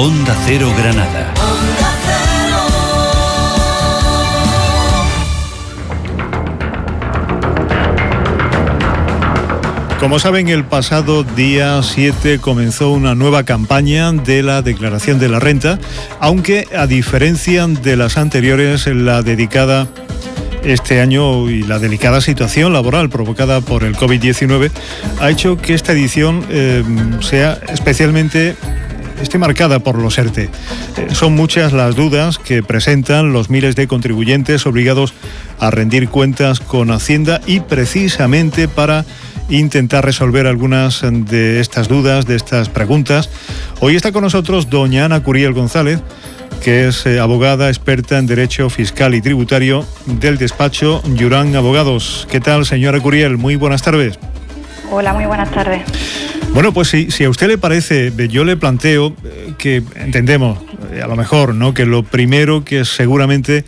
Onda Cero Granada. Como saben, el pasado día 7 comenzó una nueva campaña de la declaración de la renta, aunque a diferencia de las anteriores, la dedicada este año y la delicada situación laboral provocada por el COVID-19 ha hecho que esta edición esté marcada por los ERTE. Son muchas las dudas que presentan los miles de contribuyentes obligados a rendir cuentas con Hacienda y precisamente para intentar resolver algunas de estas dudas, de estas preguntas, hoy está con nosotros doña Ana Curiel González, que es abogada experta en Derecho Fiscal y Tributario del despacho Yurán Abogados. ¿Qué tal, señora Curiel? Muy buenas tardes. Hola, muy buenas tardes. Bueno, pues si a usted le parece, yo le planteo que entendemos, a lo mejor, ¿no?, que lo primero que seguramente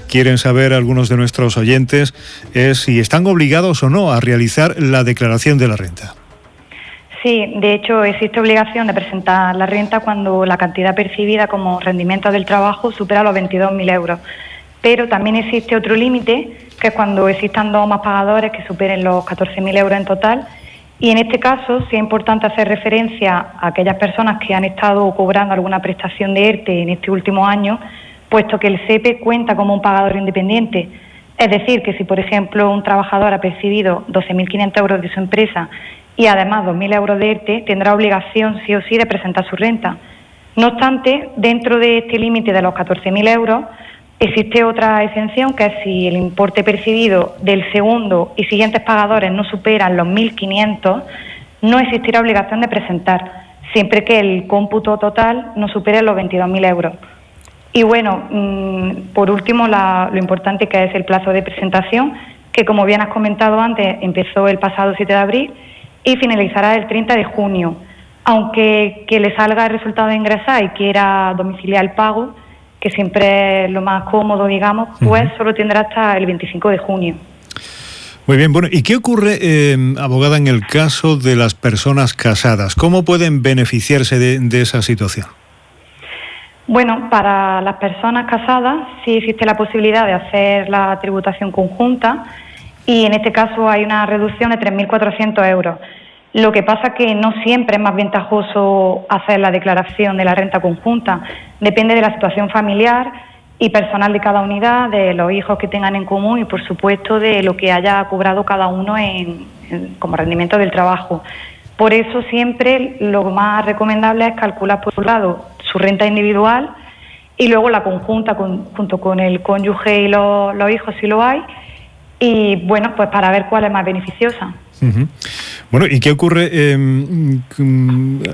quieren saber algunos de nuestros oyentes es si están obligados o no a realizar la declaración de la renta. Sí, de hecho existe obligación de presentar la renta cuando la cantidad percibida como rendimiento del trabajo supera los 22.000 euros. Pero también existe otro límite, que es cuando existan dos o más pagadores que superen los 14.000 euros en total. Y en este caso sí es importante hacer referencia a aquellas personas que han estado cobrando alguna prestación de ERTE en este último año, puesto que el SEPE cuenta como un pagador independiente. Es decir, que si, por ejemplo, un trabajador ha percibido 12.500 euros de su empresa y además 2.000 euros de ERTE, tendrá obligación sí o sí de presentar su renta. No obstante, dentro de este límite de los 14.000 euros, existe otra exención, que es si el importe percibido del segundo y siguientes pagadores no superan los 1.500, no existirá obligación de presentar, siempre que el cómputo total no supere los 22.000 euros. Y bueno, por último, lo importante que es el plazo de presentación, que como bien has comentado antes, empezó el pasado 7 de abril y finalizará el 30 de junio. Aunque que le salga el resultado de ingresar y quiera domiciliar el pago, que siempre es lo más cómodo, digamos, pues solo tendrá hasta el 25 de junio. Muy bien, bueno, ¿y qué ocurre, abogada, en el caso de las personas casadas? ¿Cómo pueden beneficiarse de esa situación? Bueno, para las personas casadas sí existe la posibilidad de hacer la tributación conjunta y en este caso hay una reducción de 3.400 euros. Lo que pasa es que no siempre es más ventajoso hacer la declaración de la renta conjunta. Depende de la situación familiar y personal de cada unidad, de los hijos que tengan en común y, por supuesto, de lo que haya cobrado cada uno como rendimiento del trabajo. Por eso siempre lo más recomendable es calcular, por un lado, su renta individual y luego la conjunta junto con el cónyuge y los hijos, si lo hay, y bueno, pues para ver cuál es más beneficiosa. Uh-huh. Bueno, ¿y qué ocurre,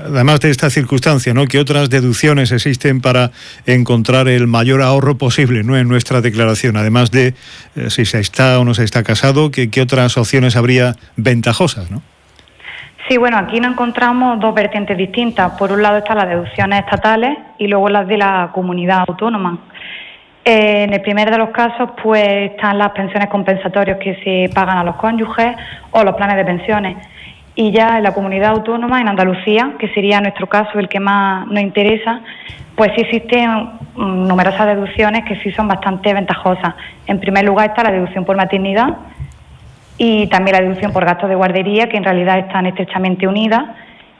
además de esta circunstancia, ¿no?, que otras deducciones existen para encontrar el mayor ahorro posible, ¿no?, en nuestra declaración? Además de si se está o no se está casado, ¿qué otras opciones habría ventajosas, no? Sí, bueno, aquí nos encontramos dos vertientes distintas. Por un lado están las deducciones estatales y luego las de la comunidad autónoma. En el primer de los casos, pues están las pensiones compensatorias que se pagan a los cónyuges o los planes de pensiones. Y ya en la comunidad autónoma, en Andalucía, que sería nuestro caso el que más nos interesa, pues sí existen numerosas deducciones que sí son bastante ventajosas. En primer lugar está la deducción por maternidad y también la deducción por gastos de guardería, que en realidad están estrechamente unidas.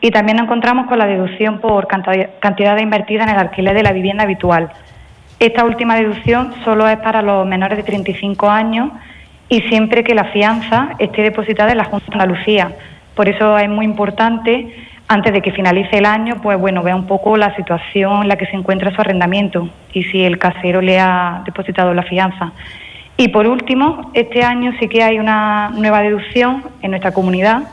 Y también nos encontramos con la deducción por cantidad invertida en el alquiler de la vivienda habitual. Esta última deducción solo es para los menores de 35 años y siempre que la fianza esté depositada en la Junta de Andalucía. Por eso es muy importante, antes de que finalice el año, pues bueno, vea un poco la situación en la que se encuentra su arrendamiento y si el casero le ha depositado la fianza. Y por último, este año sí que hay una nueva deducción en nuestra comunidad,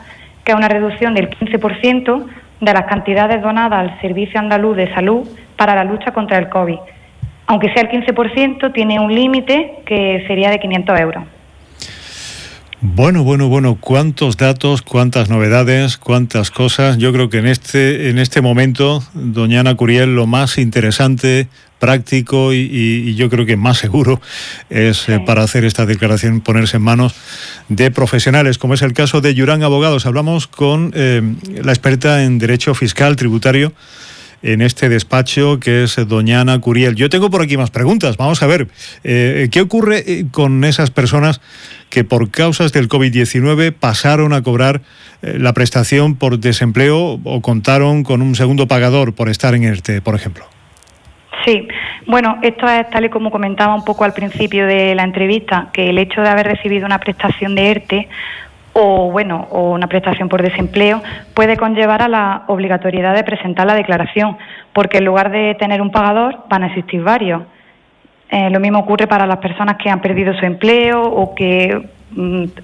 que es una reducción del 15% de las cantidades donadas al Servicio Andaluz de Salud para la lucha contra el COVID. Aunque sea el 15%, tiene un límite que sería de 500 euros. Bueno, cuántos datos, cuántas novedades, cuántas cosas. Yo creo que en este momento, doña Ana Curiel, lo más interesante, práctico y yo creo que más seguro es para hacer esta declaración ponerse en manos de profesionales, como es el caso de Yurán Abogados. Hablamos con la experta en Derecho Fiscal Tributario en este despacho, que es doña Ana Curiel. Yo tengo por aquí más preguntas. Vamos a ver, ¿qué ocurre con esas personas que por causas del COVID-19 pasaron a cobrar la prestación por desempleo o contaron con un segundo pagador por estar en ERTE, por ejemplo? Sí, bueno, esto es tal y como comentaba un poco al principio de la entrevista, que el hecho de haber recibido una prestación de ERTE o una prestación por desempleo puede conllevar a la obligatoriedad de presentar la declaración, porque en lugar de tener un pagador van a existir varios. Lo mismo ocurre para las personas que han perdido su empleo o que,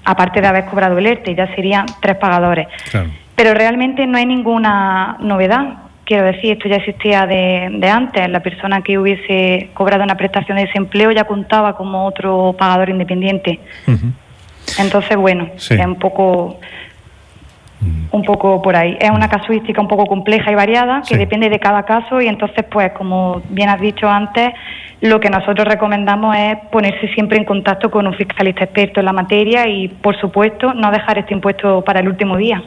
aparte de haber cobrado el ERTE, ya serían 3 pagadores. Claro. Pero realmente no hay ninguna novedad. Quiero decir, esto ya existía de antes. La persona que hubiese cobrado una prestación de desempleo ya contaba como otro pagador independiente. Uh-huh. Entonces, bueno, sí, es un poco por ahí. Es una casuística un poco compleja y variada que depende de cada caso y entonces, pues, como bien has dicho antes, lo que nosotros recomendamos es ponerse siempre en contacto con un fiscalista experto en la materia y, por supuesto, no dejar este impuesto para el último día.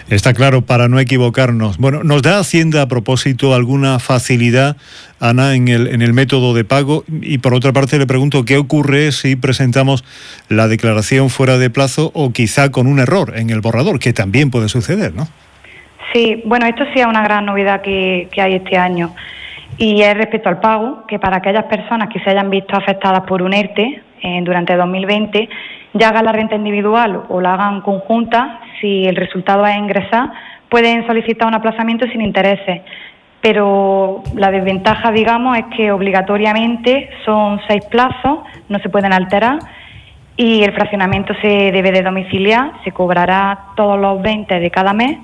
Está claro, para no equivocarnos. Bueno, ¿nos da Hacienda, a propósito, alguna facilidad, Ana, en el método de pago? Y por otra parte le pregunto, ¿qué ocurre si presentamos la declaración fuera de plazo o quizá con un error en el borrador, que también puede suceder, ¿no? Sí, bueno, esto sí es una gran novedad que hay este año. Y es respecto al pago, que para aquellas personas que se hayan visto afectadas por un ERTE durante 2020, ya hagan la renta individual o la hagan conjunta, si el resultado es ingresar, pueden solicitar un aplazamiento sin intereses. Pero la desventaja, digamos, es que obligatoriamente son 6 plazos, no se pueden alterar, y el fraccionamiento se debe de domiciliar, se cobrará todos los 20 de cada mes,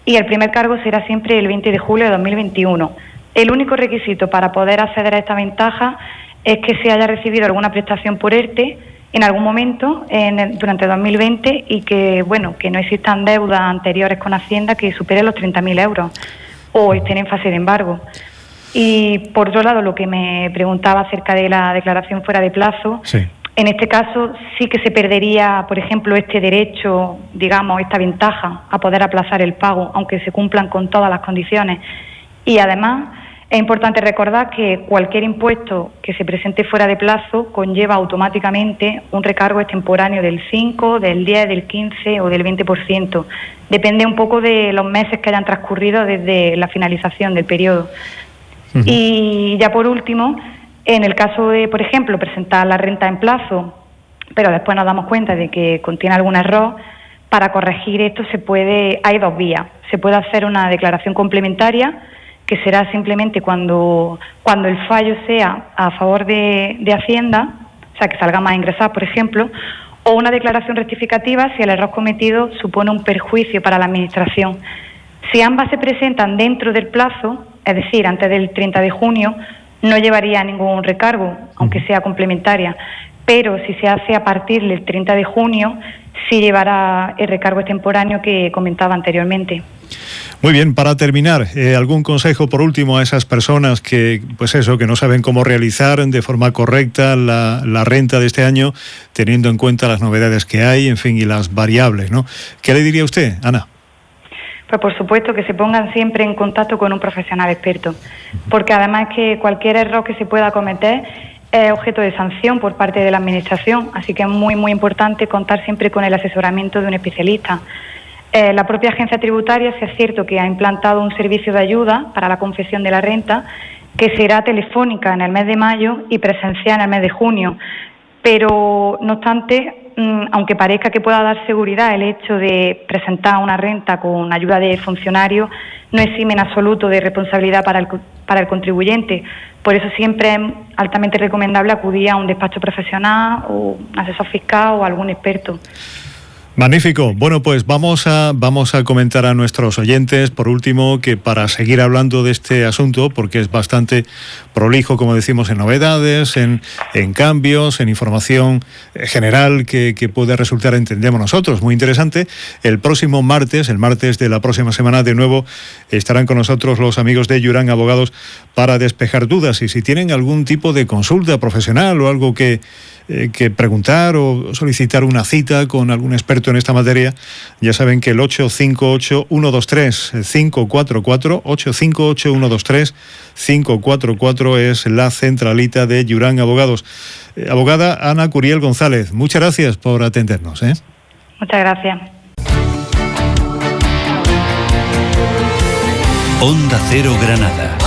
y el primer cargo será siempre el 20 de julio de 2021. El único requisito para poder acceder a esta ventaja es que se haya recibido alguna prestación por ERTE en algún momento durante 2020 y que no existan deudas anteriores con Hacienda que superen los 30.000 euros o estén en fase de embargo. Y por otro lado, lo que me preguntaba acerca de la declaración fuera de plazo, sí, en este caso sí que se perdería, por ejemplo, este derecho, digamos, esta ventaja a poder aplazar el pago, aunque se cumplan con todas las condiciones. Y además es importante recordar que cualquier impuesto que se presente fuera de plazo conlleva automáticamente un recargo extemporáneo del 5, del 10, del 15 o del 20%. Depende un poco de los meses que hayan transcurrido desde la finalización del periodo. Uh-huh. Y ya por último, en el caso de, por ejemplo, presentar la renta en plazo, pero después nos damos cuenta de que contiene algún error, para corregir esto hay 2 vías. Se puede hacer una declaración complementaria, que será simplemente cuando el fallo sea a favor de Hacienda, o sea, que salga más ingresar, por ejemplo, o una declaración rectificativa si el error cometido supone un perjuicio para la Administración. Si ambas se presentan dentro del plazo, es decir, antes del 30 de junio, no llevaría ningún recargo, aunque sea complementaria, pero si se hace a partir del 30 de junio, sí llevará el recargo extemporáneo que comentaba anteriormente. Muy bien, para terminar, ¿algún consejo por último a esas personas que no saben cómo realizar de forma correcta la renta de este año, teniendo en cuenta las novedades que hay, en fin, y las variables, ¿no? ¿Qué le diría usted, Ana? Pues por supuesto que se pongan siempre en contacto con un profesional experto, porque además que cualquier error que se pueda cometer es objeto de sanción por parte de la Administración, así que es muy, muy importante contar siempre con el asesoramiento de un especialista. La propia agencia tributaria, sí es cierto que ha implantado un servicio de ayuda para la confección de la renta, que será telefónica en el mes de mayo y presencial en el mes de junio. Pero, no obstante, aunque parezca que pueda dar seguridad el hecho de presentar una renta con ayuda de funcionarios, no exime en absoluto de responsabilidad para el contribuyente. Por eso siempre es altamente recomendable acudir a un despacho profesional o un asesor fiscal o algún experto. Magnífico. Bueno, pues vamos a comentar a nuestros oyentes, por último, que para seguir hablando de este asunto, porque es bastante prolijo, como decimos, en novedades, en cambios, en información general que puede resultar, entendemos nosotros, muy interesante. El próximo martes, el martes de la próxima semana, de nuevo estarán con nosotros los amigos de Yurán Abogados para despejar dudas. Y si tienen algún tipo de consulta profesional o algo que que preguntar o solicitar una cita con algún experto en esta materia, ya saben que el 858-123-544, 858-123-544 es la centralita de Yurán Abogados. Abogada Ana Curiel González, muchas gracias por atendernos. Muchas gracias. Onda Cero Granada.